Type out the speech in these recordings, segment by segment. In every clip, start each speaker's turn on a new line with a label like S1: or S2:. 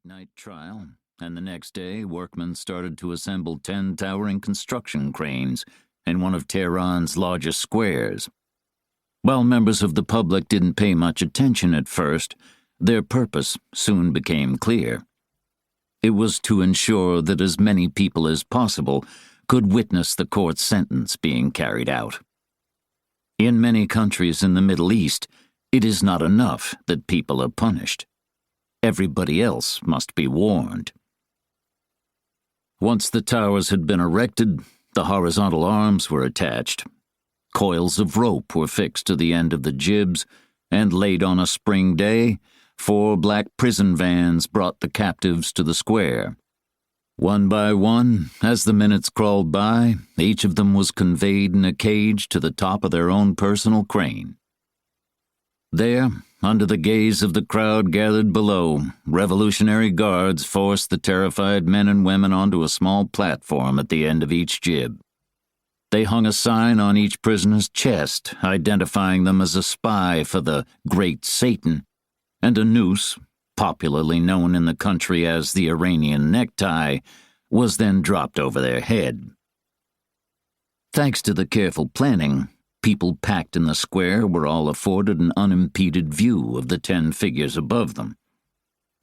S1: night trial, and the next day workmen started to assemble 10 towering construction cranes in one of Tehran's largest squares. While members of the public didn't pay much attention at first, their purpose soon became clear. It was to ensure that as many people as possible could witness the court's sentence being carried out. In many countries in the Middle East, it is not enough that people are punished. Everybody else must be warned. Once the towers had been erected, the horizontal arms were attached. Coils of rope were fixed to the end of the jibs, and late on a spring day, 4 black prison vans brought the captives to the square. One by one, as the minutes crawled by, each of them was conveyed in a cage to the top of their own personal crane. There, under the gaze of the crowd gathered below, Revolutionary Guards forced the terrified men and women onto a small platform at the end of each jib. They hung a sign on each prisoner's chest, identifying them as a spy for the Great Satan, and a noose, popularly known in the country as the Iranian necktie, was then dropped over their head. Thanks to the careful planning, people packed in the square were all afforded an unimpeded view of the 10 figures above them.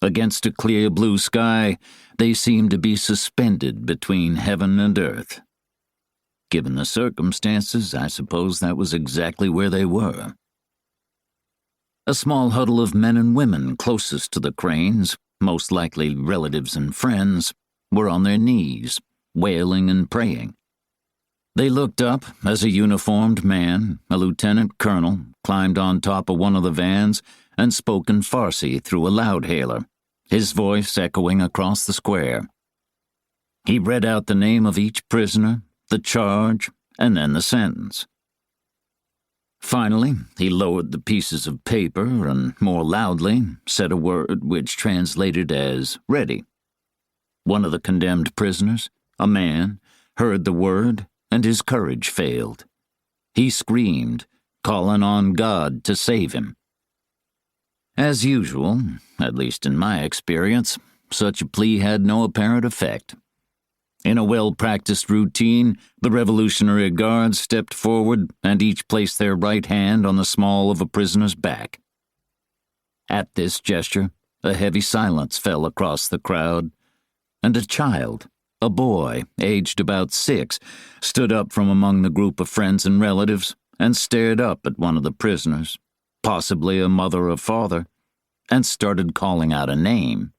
S1: Against a clear blue sky, they seemed to be suspended between heaven and earth. Given the circumstances, I suppose that was exactly where they were. A small huddle of men and women closest to the cranes, most likely relatives and friends, were on their knees, wailing and praying. They looked up as a uniformed man, a lieutenant colonel, climbed on top of one of the vans and spoke in Farsi through a loudhailer, his voice echoing across the square. He read out the name of each prisoner, the charge, and then the sentence. Finally, he lowered the pieces of paper and, more loudly, said a word which translated as ready. One of the condemned prisoners, a man, heard the word, and his courage failed. He screamed, calling on God to save him. As usual, at least in my experience, such a plea had no apparent effect. In a well-practiced routine, the Revolutionary Guards stepped forward and each placed their right hand on the small of a prisoner's back. At this gesture, a heavy silence fell across the crowd, and a child, a boy, aged about 6, stood up from among the group of friends and relatives and stared up at one of the prisoners, possibly a mother or father, and started calling out a name.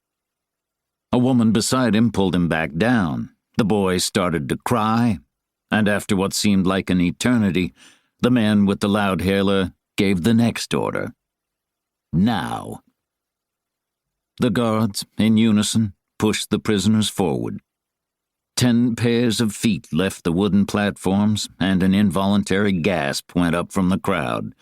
S1: A woman beside him pulled him back down. The boy started to cry, and after what seemed like an eternity, the man with the loudhailer gave the next order. Now. The guards, in unison, pushed the prisoners forward. 10 pairs of feet left the wooden platforms, and an involuntary gasp went up from the crowd.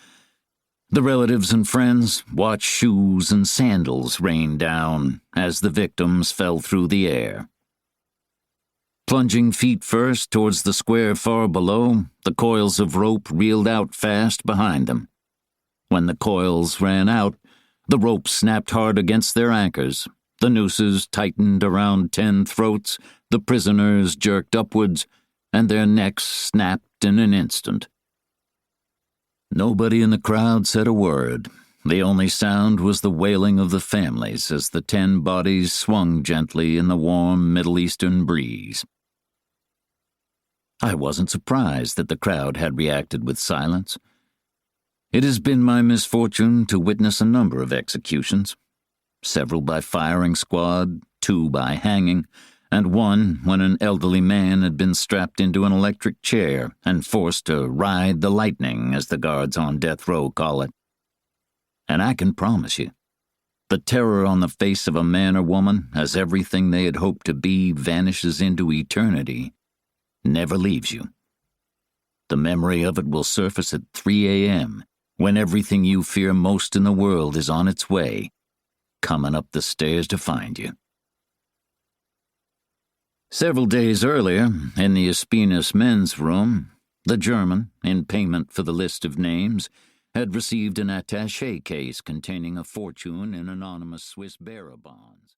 S1: The relatives and friends watched shoes and sandals rain down as the victims fell through the air. Plunging feet first towards the square far below, the coils of rope reeled out fast behind them. When the coils ran out, the rope snapped hard against their anchors, the nooses tightened around 10 throats, the prisoners jerked upwards, and their necks snapped in an instant. Nobody in the crowd said a word. The only sound was the wailing of the families as the 10 bodies swung gently in the warm Middle Eastern breeze. I wasn't surprised that the crowd had reacted with silence. It has been my misfortune to witness a number of executions, several by firing squad, 2 by hanging, and one when an elderly man had been strapped into an electric chair and forced to ride the lightning, as the guards on death row call it. And I can promise you, the terror on the face of a man or woman as everything they had hoped to be vanishes into eternity never leaves you. The memory of it will surface at 3 a.m., when everything you fear most in the world is on its way, coming up the stairs to find you. Several days earlier, in the Aspinus men's room, the German, in payment for the list of names, had received an attaché case containing a fortune in anonymous Swiss bearer bonds.